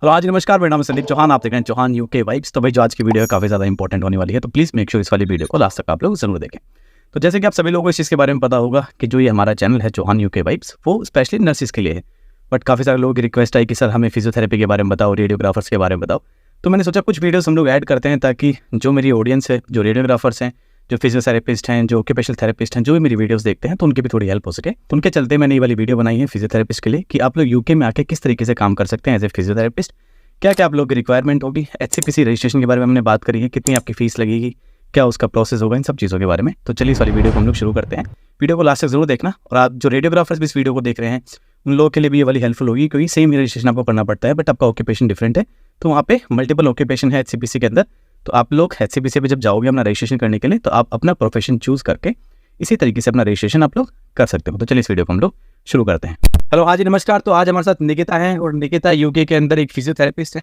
Hello आज नमस्कार, मेरा नाम है संदीप चौहान। आप देख रहे हैं चौहान यूके वाइब्स। तो भाई जो आज की वीडियो है काफ़ी ज़्यादा इंपॉर्टेंट होने वाली है, तो प्लीज़ मेक श्योर इस वाली वीडियो को लास्ट तक आप लोग जरूर देखें। तो जैसे कि आप सभी लोगों को इस चीज़ के बारे में पता होगा कि जो ये हमारा चैनल है चौहान यूके वाइब्स, वो स्पेशली नर्सिस के लिए है। बट काफ़ी सारे लोगों की रिक्वेस्ट आई कि सर हमें फिजियोथेरेपी के बारे में बताओ, रेडियोग्राफर्स के बारे में बताओ। तो मैंने सोचा कुछ वीडियोस हम लोग ऐड करते हैं ताकि जो मेरी ऑडियंस है, जो रेडियोग्राफर्स हैं, जो फिजियोथेरेपिस्ट हैं, जो ऑक्यूपेशनल थेरेपिस्ट हैं, जो भी मेरी वीडियोस देखते हैं, तो उनकी भी थोड़ी हेल्प हो सके। तो उनके चलते मैंने ये वाली वीडियो बनाई है फिजियोथेरेपिस्ट के लिए कि आप लोग यूके में आके किस तरीके से काम कर सकते हैं एज ए फिजियोथेरेपिस्ट। क्या क्या आप लोग की रिक्वायरमेंट होगी, एचसीपीसी रजिस्ट्रेशन के बारे में हमने बात करी है, कितनी आपकी फीस लगेगी, क्या उसका प्रोसेस होगा, इन सब चीज़ों के बारे में। तो चलिए इस वाली वीडियो को हम लोग शुरू करते हैं। वीडियो को लास्ट तक जरूर देखना, और आप जो रेडियोग्राफर्स भी इस वीडियो को देख रहे हैं उन लोगों के लिए भी ये वाली हेल्पफुल होगी, क्योंकि सेम रजिस्ट्रेशन आपको करना पड़ता है, बट आपका ऑक्यूपेशन डिफरेंट है। तो वहाँ पे मल्टीपल ऑक्यूपेशन है एचसीपीसी के अंदर। तो आप लोग एचसीपीसी पे जब जाओगे अपना रजिस्ट्रेशन करने के लिए, तो आप अपना प्रोफेशन चूज़ करके इसी तरीके से अपना रजिस्ट्रेशन आप लोग कर सकते हो। तो चलिए इस वीडियो को हम लोग शुरू करते हैं। हेलो हाँ जी नमस्कार। तो आज हमारे साथ निकिता है, और निकिता यूके के अंदर एक फिजियोथेरेपिस्ट है।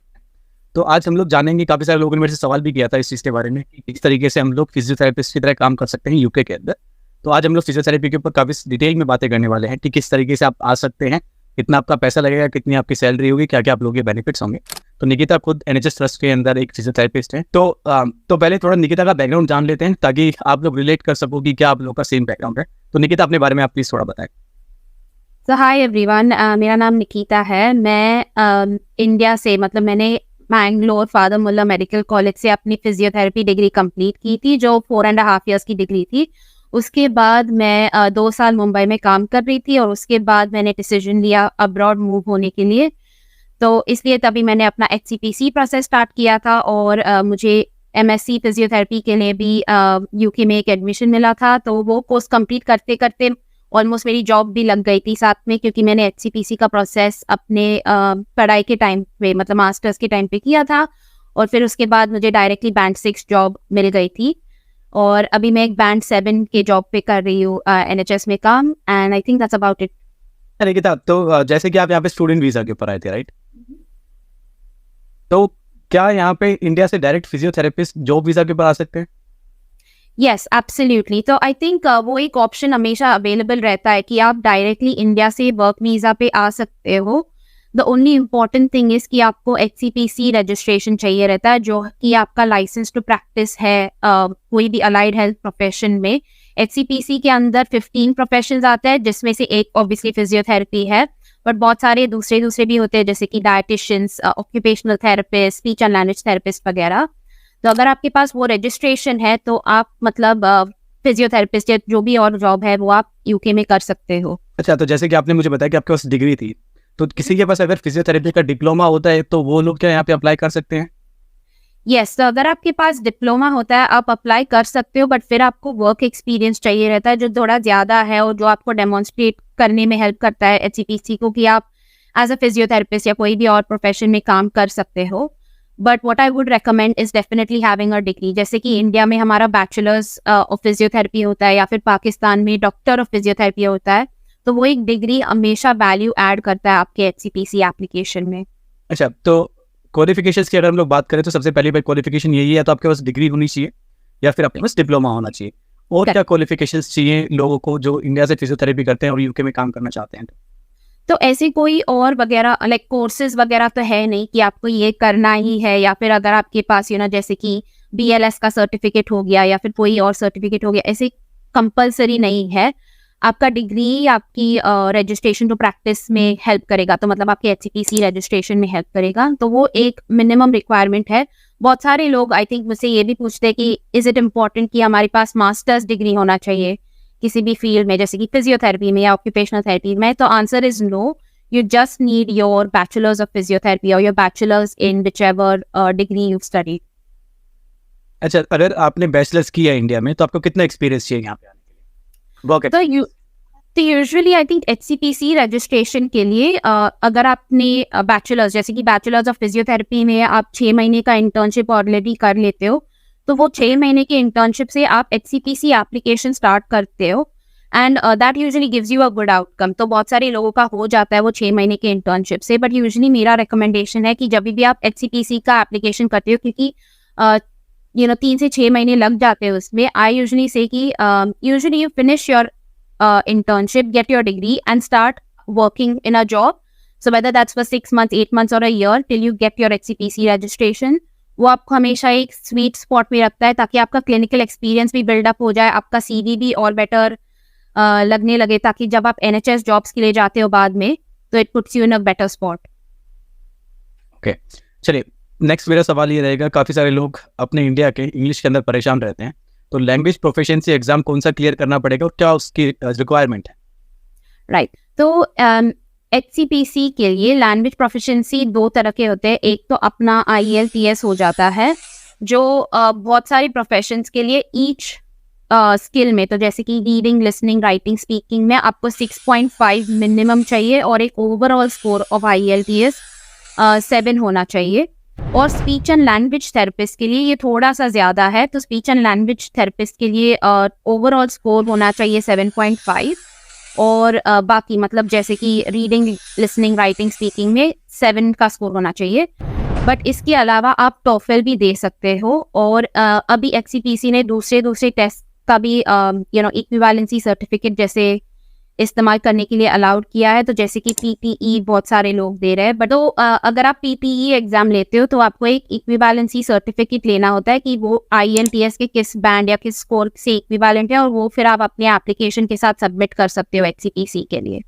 तो आज हम लोग जानेंगे, काफ़ी सारे लोगों ने मेरे से सवाल भी किया था इस चीज़ के बारे में कि किस तरीके से हम लोग फिजियोथेरेपिस्ट की तरह काम कर सकते हैं यूके के अंदर। तो आज हम लोग फिजियोथेरेपी के ऊपर काफ़ी डिटेल में बातें करने वाले हैं कि किस तरीके से आप आ सकते हैं, कितना आपका पैसा लगेगा, कितनी आपकी सैलरी होगी, क्या क्या आप लोगों के बेनिफिट्स होंगे। तो निकिता खुद एनएचएस ट्रस्ट के अंदर एक फिजियोथेरेपिस्ट है। तो पहले थोड़ा निकिता का बैकग्राउंड जान लेते हैं ताकि आप लोग रिलेट कर सको कि क्या आप लोग का सेम बैकग्राउंड है। तो निकिता अपने बारे में आप प्लीज़ थोड़ा बताएं। तो हाय एवरीवन, मेरा नाम निकिता है। मैं इंडिया से, मतलब मैंने मैंगलोर फादर मुल्ला मेडिकल कॉलेज से अपनी फिजियोथेरेपी डिग्री कंप्लीट की थी, जो 4.5 years की डिग्री थी। उसके बाद मैं 2 साल मुंबई में काम कर रही थी, और उसके बाद मैंने डिसीजन लिया अब्रॉड मूव होने के लिए। तो इसलिए तभी मैंने अपना एचसीपीसी प्रोसेस स्टार्ट किया था, और मुझे एमएससी फिजियोथेरेपी के लिए भी यूके में एक एडमिशन मिला था। तो वो कोर्स कंप्लीट करते करते ऑलमोस्ट मेरी जॉब भी लग गई थी साथ में, क्योंकि मैंने एचसीपीसी का प्रोसेस अपने पढ़ाई के टाइम पे, मतलब मास्टर्स के टाइम पे किया था। और फिर उसके बाद मुझे डायरेक्टली बैंड 6 जॉब मिल गई थी, और अभी मैं एक बैंड 7 के जॉब पे कर रही हूँ एनएचएस में काम। And I think that's about it. Nikita, तो जैसे कि आप यहाँ पे स्टूडेंट वीज़ा के ऊपर आए थे, राइट? तो क्या यहाँ पे इंडिया से डायरेक्ट फिजियोथेरेपिस्ट जॉब वीज़ा के ऊपर आ सकते हैं? Yes absolutely. तो आई थिंक वो एक ऑप्शन हमेशा अवेलेबल रहता है कि आप डायरेक्टली इंडिया से वर्क वीज़ा पे आ सकते हो। The only important thing is कि आपको एचसीपीसी रजिस्ट्रेशन चाहिए रहता है, जो कि आपका लाइसेंस टू प्रैक्टिस है कोई भी अलाइड हेल्थ प्रोफेशन में। एचसीपीसी के अंदर 15 प्रोफेशंस आते हैं, जिसमें से एक ऑब्वियसली फिजियोथेरेपी है, बट बहुत सारे दूसरे भी होते हैं, जैसे कि dietitians, occupational therapist, speech and language therapist वगैरह। तो अगर आपके पास वो रजिस्ट्रेशन है, तो आप मतलब फिजियोथेरेपिस्ट या जो भी और जॉब है वो आप यूके में कर सकते हो। अच्छा, तो जैसे कि आपने मुझे बताया कि आपके पास डिग्री थी, तो किसी के पास अगर फिजियोथेरेपी का डिप्लोमा होता है तो वो लोग क्या यहाँ पे अप्लाई कर सकते हैं? यस, तो अगर आपके पास डिप्लोमा होता है आप अप्लाई कर सकते हो, बट फिर आपको वर्क एक्सपीरियंस चाहिए रहता है जो थोड़ा ज़्यादा है, और जो आपको डेमोन्स्ट्रेट करने में हेल्प करता है एचसीपीसी को, कि आप एज अ फिजियोथेरेपिस्ट या कोई भी और प्रोफेशन में काम कर सकते हो। But what I would recommend is definitely having a degree. जैसे कि इंडिया में हमारा बैचलर्स ऑफ फिजियोथेरेपी होता है, या फिर पाकिस्तान में डॉक्टर ऑफ फिजियोथेरेपी होता है। तो वो एक डिग्री हमेशा वैल्यू ऐड करता है आपके एचसीपीसी एप्लीकेशन में। अच्छा, तो क्वालिफिकेशंस की अगर हम लोग बात करें तो सबसे पहली क्वालिफिकेशन यही है, तो आपके पास डिग्री होनी चाहिए या फिर आपके पास डिप्लोमा होना चाहिए। और क्या क्वालिफिकेशंस चाहिए लोगों को जो इंडिया से फिजियोथेरेपी करते हैं और यूके में काम करना चाहते हैं? तो ऐसे कोई और वगैरह लाइक कोर्सेज वगैरह तो है नहीं कि आपको ये करना ही है, या फिर अगर आपके पास जैसे कि बीएलएस का सर्टिफिकेट हो गया या फिर कोई और सर्टिफिकेट हो गया, ऐसे कंपलसरी नहीं है। आपका डिग्री आपकी रजिस्ट्रेशन टू प्रैक्टिस में हेल्प करेगा, तो मतलब आपके एचसीपीसी रजिस्ट्रेशन में हेल्प करेगा। तो वो एक मिनिमम रिक्वायरमेंट है। बहुत सारे लोग आई थिंक मुझसे ये भी पूछते हैं कि इज इट इम्पोर्टेंट कि हमारे पास मास्टर्स डिग्री होना चाहिए किसी भी फील्ड में, जैसे कि फिजियोथेरेपी में या ऑक्यूपेशनल थेरेपी में। तो answer is no, you just need your bachelor's of physiotherapy और your bachelor's in whichever degree you study. अच्छा, अगर आपने बैचलर्स किया इंडिया में तो आपको कितना एक्सपीरियंस चाहिए यहाँ पे आने के लिए? तो यूजुअली आई थिंक एचसीपीसी रजिस्ट्रेशन के लिए अगर आपने बैचलर्स, जैसे कि बैचलर्स ऑफ फिजियोथेरेपी में आप 6 महीने का इंटर्नशिप ऑलरेडी कर लेते हो, तो वो 6 महीने के इंटर्नशिप से आप एचसीपीसी एप्लीकेशन स्टार्ट करते हो, and that usually gives you a good outcome. तो बहुत सारे लोगों का हो जाता है वो 6 महीने के इंटर्नशिप से, बट यूजुअली मेरा रिकमेंडेशन है कि जब भी आप एचसीपीसी का एप्लीकेशन करते हो, क्योंकि 3 से 6 महीने लग जाते हैं उसमें, आई यूजुअली से कि usually you finish your internship, get your degree and start working in a job. So whether that's for 6 months, 8 months or a year till you get your HCPC registration, वो आपको हमेशा एक sweet spot में रखता है ताकि आपका clinical experience भी बिल्डअप हो जाए, आपका CV भी और बेटर लगने लगे, ताकि जब आप NHS जॉब्स के लिए जाते हो बाद में तो it puts you in a better spot. Okay, चलिए नेक्स्ट मेरा सवाल ये रहेगा, काफ़ी सारे लोग अपने इंडिया के इंग्लिश के अंदर परेशान रहते हैं, तो लैंग्वेज प्रोफिशिएंसी एग्जाम कौन सा क्लियर करना पड़ेगा और क्या उसकी रिक्वायरमेंट है? राइट. तो HCPC के लिए लैंग्वेज प्रोफिशिएंसी 2 तरह के होते हैं. एक तो अपना IELTS हो जाता है जो बहुत सारी प्रोफेशंस के लिए ईच स्किल में, तो जैसे कि रीडिंग, लिसनिंग, राइटिंग, स्पीकिंग में आपको 6.5 मिनिमम चाहिए और एक ओवरऑल स्कोर ऑफ IELTS 7 होना चाहिए. और स्पीच एंड लैंग्वेज थेरेपिस्ट के लिए ये थोड़ा सा ज़्यादा है, तो स्पीच एंड लैंग्वेज थेरेपिस्ट के लिए ओवरऑल स्कोर होना चाहिए 7.5 और बाकी मतलब जैसे कि रीडिंग, लिसनिंग, राइटिंग, स्पीकिंग में 7 का स्कोर होना चाहिए. बट इसके अलावा आप टॉफल भी दे सकते हो और अभी HCPC ने दूसरे टेस्ट का भी इक्विवेलेंसी सर्टिफिकेट जैसे इस्तेमाल करने के लिए अलाउड किया है, तो जैसे कि PTE बहुत सारे लोग दे रहे हैं. बट तो अगर आप PTE एग्जाम लेते हो तो आपको एक इक्विवेलेंसी सर्टिफिकेट लेना होता है कि वो IELTS के किस बैंड या किस स्कोर से इक्विवेलेंट है, और वो फिर आप अपने एप्लीकेशन के साथ सबमिट कर सकते हो HCPC के लिए.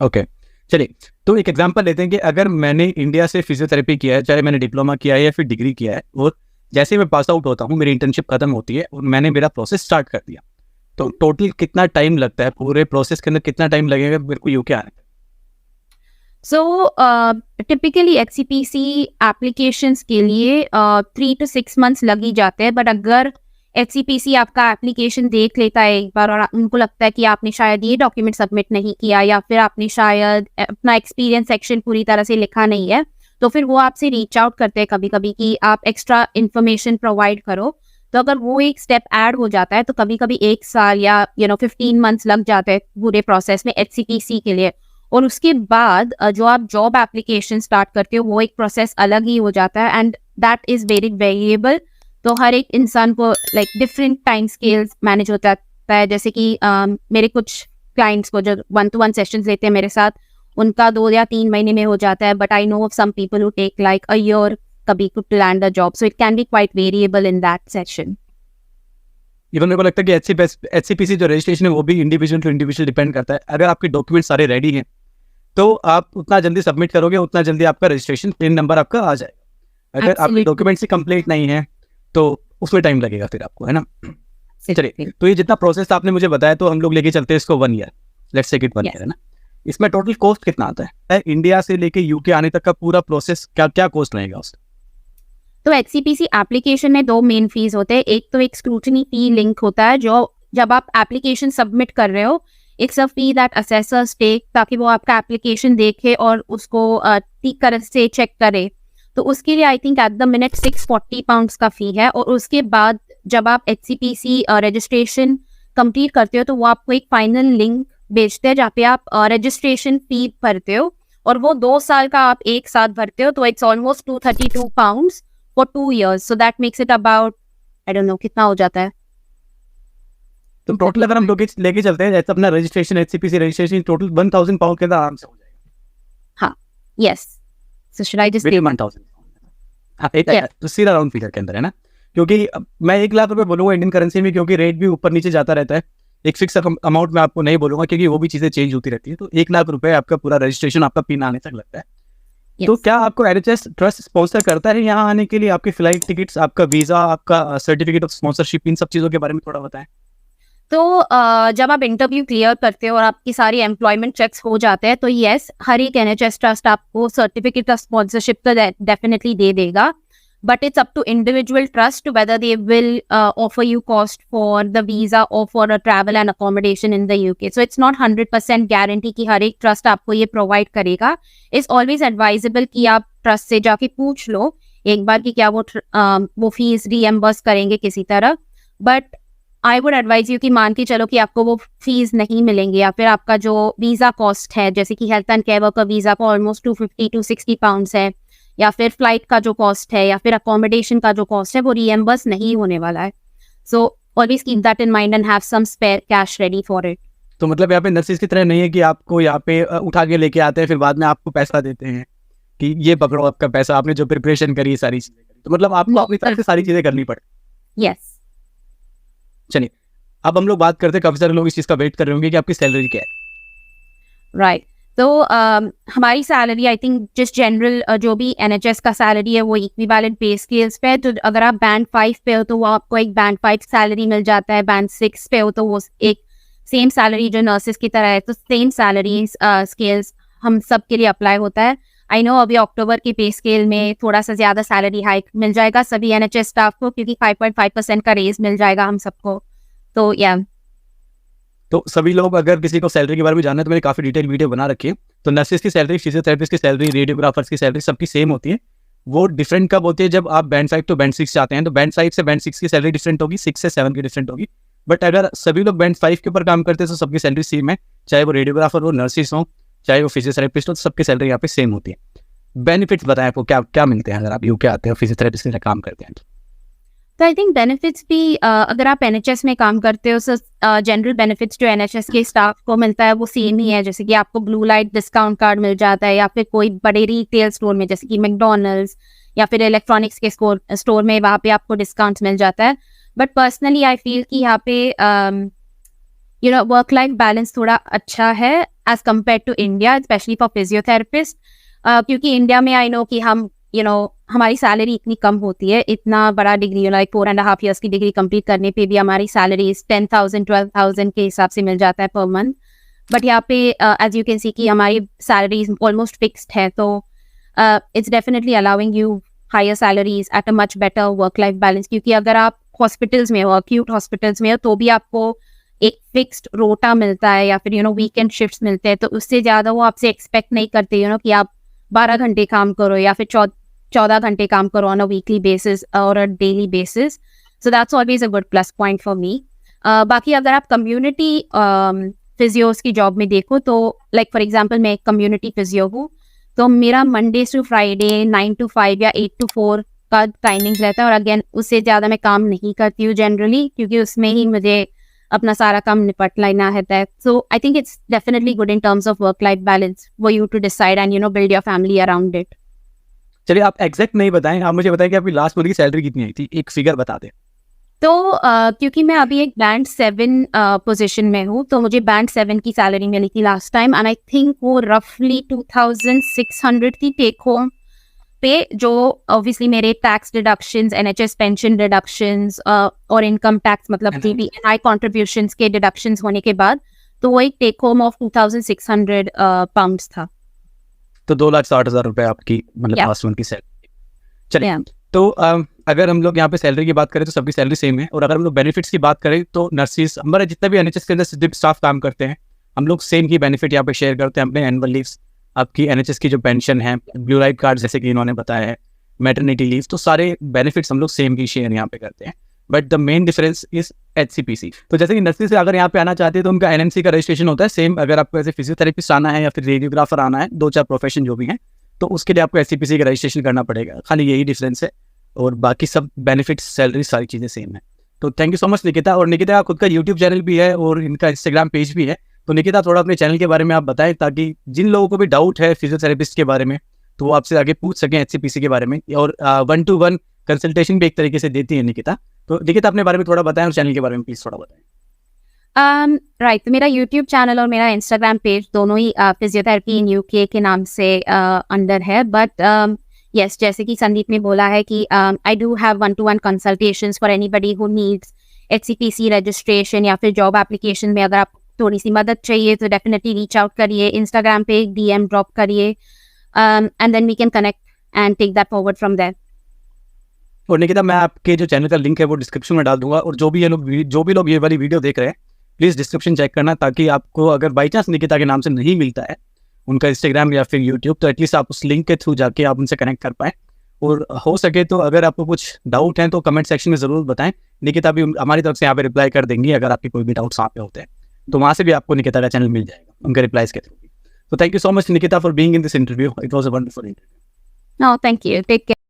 ओके, चलिए तो एक एग्जांपल लेते हैं कि अगर मैंने इंडिया से फिजियोथेरेपी किया है, चाहे मैंने डिप्लोमा किया है या फिर डिग्री किया है, और जैसे मैं पास आउट होता हूँ, मेरी इंटर्नशिप खत्म होती है और मैंने मेरा प्रोसेस स्टार्ट कर दिया, तो टोटल कितना टाइम लगता है, पूरे प्रोसेस के अंदर कितना टाइम लगेगा मेरे को यूके आने? सो टिपिकली HCPC एप्लीकेशंस के लिए 3 to 6 months लग ही जाते हैं. बट अगर HCPC आपका एप्लीकेशन देख लेता है एक बार और उनको लगता है कि आपने शायद ये डॉक्यूमेंट सबमिट नहीं किया या फिर आपने शायद अपना एक्सपीरियंस सेक्शन पूरी तरह से लिखा नहीं है, तो फिर वो आपसे रीच आउट करते हैं कभी कभी कि आप एक्स्ट्रा इन्फॉर्मेशन प्रोवाइड करो. तो अगर वो एक स्टेप ऐड हो जाता है तो कभी कभी 1 साल या 15 months लग जाते हैं पूरे प्रोसेस में HCPC के लिए. और उसके बाद जो आप जॉब एप्लीकेशन स्टार्ट करते हो वो एक प्रोसेस अलग ही हो जाता है and that is very variable. तो हर एक इंसान को like different time scales manage होता है. जैसे कि मेरे कुछ क्लाइंट्स को जो 1-to-1 सेशंस लेते हैं मेरे साथ, उनका 2 या 3 महीने में हो जाता है. But I know of some people who take like a year कभी to land a job. So it can be quite variable in that session. Even मेरे को लगता है कि HCPC जो रजिस्ट्रेशन है वो भी इंडिविजुअल टू इंडिविजुअल डिपेंड करता है. अगर आपके डॉक्यूमेंट सारे रेडी हैं तो आप उतना जल्दी सबमिट करोगे, उतना जल्दी आपका रजिस्ट्रेशन पिन नंबर आपका आ जाएगा. अगर आपके डॉक्यूमेंट से कंप्लीट नहीं है तो उसमें टाइम लगेगा फिर आपको, है ना? चलिए, तो ये जितना प्रोसेस आपने मुझे बताया, तो हम लोग लेके चलते हैं इसको 1 year, let's take it 1 year, है ना? इसमें टोटल कॉस्ट कितना आता है इंडिया से लेके यूके आने तक का पूरा प्रोसेस, क्या कॉस्ट रहेगा उसका? तो HCPC एप्लीकेशन में 2 मेन फीस होते हैं. एक तो एक स्क्रूटनी फी लिंक होता है जो जब आप एप्लीकेशन सबमिट कर रहे हो, it's a fee that assessors take ताकि वो आपका एप्लीकेशन देखे और उसको ठीक तरह से चेक करे. तो उसके लिए I think at the minute 640 pounds का फी है. और उसके बाद जब आप HCPC रजिस्ट्रेशन कंप्लीट करते हो तो वो आपको एक फाइनल लिंक भेजते हैं जहाँ पे आप रजिस्ट्रेशन फी भरते हो, और वो 2 साल का आप एक साथ भरते हो. तो it's almost 232 pounds for 2 years. So that makes it about, I don't know, कितना हो जाता है. तो टोटल अगर हम लोग लेके चलते हैं जैसे अपना registration, HCPC registration, total 1000 pound के अंदर आराम से हो जाएगा. हाँ, yes. So should I just say 1000? हाँ, तो सीधा राउंड फिगर के अंदर, है ना? क्योंकि मैं 1 लाख रुपए बोलूंगा इंडियन करेंसी में, क्योंकि रेट भी ऊपर नीचे जाता रहता है. एक फिक्स अमाउंट में आपको नहीं बोलूंगा क्योंकि वो भी चीजें चेंज होती रहती है. तो 1 लाख रुपए आपका पूरा रजिस्ट्रेशन, आपका पिन आने तक लगता है. Yes. तो क्या आपको NHS ट्रस्ट स्पॉन्सर करता है यहाँ आने के लिए? आपकी फ्लाइट टिकट्स, आपका वीजा, आपका सर्टिफिकेट ऑफ स्पॉन्सरशिप, इन सब चीजों के बारे में थोड़ा बताएं. तो जब आप इंटरव्यू क्लियर करते हो और आपकी सारी एम्प्लॉयमेंट चेक्स हो जाते हैं तो यस, हर एक NHS ट्रस्ट आपको सर्टिफिकेट ऑफ स्पॉन्सरशिप तो डेफिनेटली दे देगा. But it's up to individual trust whether they will offer you cost for the visa or for a travel and accommodation in the UK. So it's not 100% guarantee कि हर एक trust आपको ये provide करेगा. It's always advisable कि आप trust से जाके पूछ लो एक बार कि क्या वो फीस रीएम्बर्स करेंगे किसी तरह. But I would advise you कि मान के चलो कि आपको वो फीस नहीं मिलेंगे या फिर आपका जो वीजा कॉस्ट है, जैसे कि health and care worker visa का ऑलमोस्ट 250 to 60 pounds है, या फिर फ्लाइट का जो कॉस्ट है या फिर अकोमोडेशन का जो कॉस्ट है, वो रीएम्बर्स नहीं होने वाला है. So always keep that in mind and have some spare cash ready for it. तो मतलब यहाँ पे नर्सिस की तरह नहीं है कि आपको यहाँ पे उठा के लेके आते हैं फिर बाद में आपको पैसा देते हैं कि ये पकड़ो आपका पैसा, आपने जो प्रिपरेशन करी सारी चीजें करी, तो मतलब आपको अपनी तरफ से सारी चीजें करनी पड़े। यस। चलिए अब हम लोग बात करते हैं, काफी सारे लोग इस चीज का वेट कर रहे होंगे कि आपकी सैलरी क्या है। राइट। तो हमारी सैलरी आई थिंक जिस जनरल जो भी NHS का सैलरी है वो इक्विवेलेंट पे स्केल्स पे है। तो अगर आप बैंड 5 पे हो तो वो आपको एक बैंड 5 सैलरी मिल जाता है, बैंड 6 पे हो तो वो एक सेम सैलरी जो नर्सेस की तरह है, तो सेम सैलरी स्केल्स हम सब के लिए अप्लाई होता है। आई नो अभी अक्टूबर के पे स्केल में थोड़ा सा ज्यादा सैलरी हाइक मिल जाएगा सभी NHS स्टाफ को, क्योंकि 5.5% का रेज मिल जाएगा हम सबको। तो या तो सभी लोग अगर किसी को सैलरी के बारे में जानना है तो मैंने काफी डिटेल वीडियो बना रखी है। तो नर्सेस की सैलरी, फिजियोथेरेपिस्ट की सैलरी, रेडियोग्राफर्स की सैलरी सबकी सेम होती है। वो डिफरेंट कब होती है, जब आप बैंड 5 टू बैंड 6 जाते हैं। तो बैंड 5 से बैंड 6 की सैलरी डिफरेंट होगी, 6 से 7 की डिफरेंट होगी। बट अगर सभी लोग बैंड 5 के ऊपर काम करते हैं तो सबकी सैलरी सेम है, चाहे वो रेडियोग्राफर हो, नर्सिस हो, चाहे वो फिजियोथेरेपिस्ट हो, तो सबकी सैलरी यहाँ पे सेम होती है। बेनिफिट्स बताएं आपको क्या क्या मिलते हैं अगर आप यूके आते हैं फिजियोथेरेपिस्ट के लिए काम करते हैं। तो आई थिंक बेनिफिट्स भी अगर आप NHS में काम करते हो, जनरल बेनिफिट्स जो NHS के स्टाफ को मिलता है वो सेम ही है। जैसे कि आपको ब्लू लाइट डिस्काउंट कार्ड मिल जाता है, या फिर कोई बड़े रिटेल स्टोर में जैसे कि मैकडॉनल्ड्स या फिर इलेक्ट्रॉनिक्स के स्टोर में वहाँ पे आपको डिस्काउंट मिल जाता है। बट पर्सनली आई फील कि यहाँ पे वर्क लाइफ बैलेंस थोड़ा अच्छा है as compared to India, specially for physiotherapist. क्योंकि इंडिया में आई नो कि हम हमारी सैलरी इतनी कम होती है, इतना बड़ा डिग्री लाइक 4.5 years की डिग्री कंप्लीट करने पे भी हमारी सैलरी 10,000 12,000 के हिसाब से मिल जाता है पर मंथ। बट यहाँ पे एज यू कैन सी कि हमारी सैलरी ऑलमोस्ट फिक्स्ड है, तो it's definitely allowing you hire salaries at a much better work life balance. क्योंकि अगर आप हॉस्पिटल्स में हो, अक्यूट हॉस्पिटल्स में हो, तो भी आपको एक फिक्स्ड रोटा मिलता है या फिर वीकेंड शिफ्ट्स मिलते हैं। तो उससे ज़्यादा वो आपसे एक्सपेक्ट नहीं करते कि आप 12 घंटे काम करो या फिर 14 घंटे काम करो ऑन अ वीकली बेसिस और अ daily basis. So that's always a good plus point for me. बाकी अगर आप कम्युनिटी फिजियोस की जॉब में देखो तो लाइक फॉर एग्जांपल मैं एक कम्युनिटी फिजियो हूँ, तो मेरा मंडे टू फ्राइडे 9 to 5 या 8 to 4 का टाइमिंग रहता है। और अगेन उससे ज़्यादा मैं काम नहीं करती हूँ जनरली, क्योंकि उसमें ही मुझे अपना सारा काम निपट लेना है। So I think it's definitely good in terms of work life balance for you to decide and build your family around it. चलिए आप एग्जैक्ट नहीं बताएं, आप मुझे बताएं कि आपकी लास्ट मंथ की सैलरी कितनी आई थी, एक फिगर बता दें। तो क्योंकि मैं अभी एक बैंड 7 पोजीशन में हूँ, तो मुझे बैंड 7 की सैलरी मिली थी last time, and I think वो रफली 2,600 थी टेक होम पे, जो ऑब्वियसली मेरे tax deductions, NHS pension deductions और इनकम टैक्स मतलब TBNI कॉन्ट्रीब्यूशंस के डिडक्शंस होने के बाद, तो वो एक टेक होम ऑफ 2,600 पाउंड्स था। तो 2,60,000 रुपए आपकी मतलब लास्ट मंथ की सैलरी। चलिए तो अगर हम लोग यहाँ पे सैलरी की बात करें तो सबकी सैलरी सेम है। और अगर हम लोग बेनिफिट्स की बात करें तो नर्सिस, हमारे जितने भी NHS के अंदर स्टाफ काम करते हैं, हम लोग सेम ही बेनिफिट यहाँ पे शेयर करते हैं। अपने एनुअल लीव्स, आपकी NHS की जो पेंशन है, ब्लू लाइट कार्ड जैसे कि इन्होंने बताया है, मैटरनिटी लीव, तो सारे बेनिफिट्स हम लोग सेम ही शेयर यहाँ पे करते हैं। But the main difference is HCPC। तो जैसे कि नर्सिस अगर यहाँ पे आना चाहते हैं तो उनका NMC का रजिस्ट्रेशन होता है सेम। अगर आपको ऐसे फिजियोथेरेपिस्ट आना है या फिर रेडियोग्राफर आना है, 2-4 प्रोफेशन जो भी हैं, तो उसके लिए आपको HCPC का रजिस्ट्रेशन करना पड़ेगा। खाली यही डिफरेंस है, और बाकी सब बेनिफिट्स, सैलरी, सारी चीज़ें सेम है। तो thank you so much Nikita. और निकिता का खुद का यूट्यूब चैनल भी है और इनका इंस्टाग्राम पेज भी है। तो निकिता थोड़ा अपने चैनल के बारे में आप बताएं, ताकि जिन लोगों को भी डाउट है फिजियोथेरेपिस्ट के बारे में तो वो आपसे आगे पूछ सकें HCPC के बारे में। और 1-to-1 कंसल्टेशन भी एक तरीके से देती है निकिता। तो निकिता अपने बारे में थोड़ा बताएं और चैनल के बारे में प्लीज थोड़ा बताएं। राइट, तो मेरा यूट्यूब चैनल और मेरा इंस्टाग्राम पेज दोनों ही फिजियोथेरेपी इन UK के नाम से अंडर है। बट यस, जैसे कि संदीप ने बोला है कि I do have 1-to-1 consultations for anybody who needs HCPC registration या फिर जॉब एप्लीकेशन में अगर आप थोड़ी सी मदद चाहिए तो डेफिनेटली रीच आउट करिए, इंस्टाग्राम पे एक DM ड्रॉप करिए, and then we can connect and take that forward from there. और निकिता मैं आपके जो चैनल का लिंक है वो डिस्क्रिप्शन में डाल दूंगा। और जो भी लोग ये वाली वीडियो देख रहे हैं, प्लीज़ डिस्क्रिप्शन चेक करना, ताकि आपको अगर बाई चांस निकिता के नाम से नहीं मिलता है उनका इंस्टाग्राम या फिर यूट्यूब, तो एटलीस्ट आप उस लिंक के थ्रू जाके आप उनसे कनेक्ट कर पाएँ। और हो सके तो अगर आपको कुछ डाउट है तो कमेंट सेक्शन में ज़रूर बताएं। निकिता भी हमारी तरफ से यहाँ पे रिप्लाई कर देंगी अगर आपके कोई भी डाउट्स वहाँ पे होते हैं, तो वहाँ से भी आपको निकिता का चैनल मिल जाएगा उनके रिप्लाइज के थ्रू। तो thank you so much Nikita for being in this interview. It was a wonderful interview. No, thank you, take care.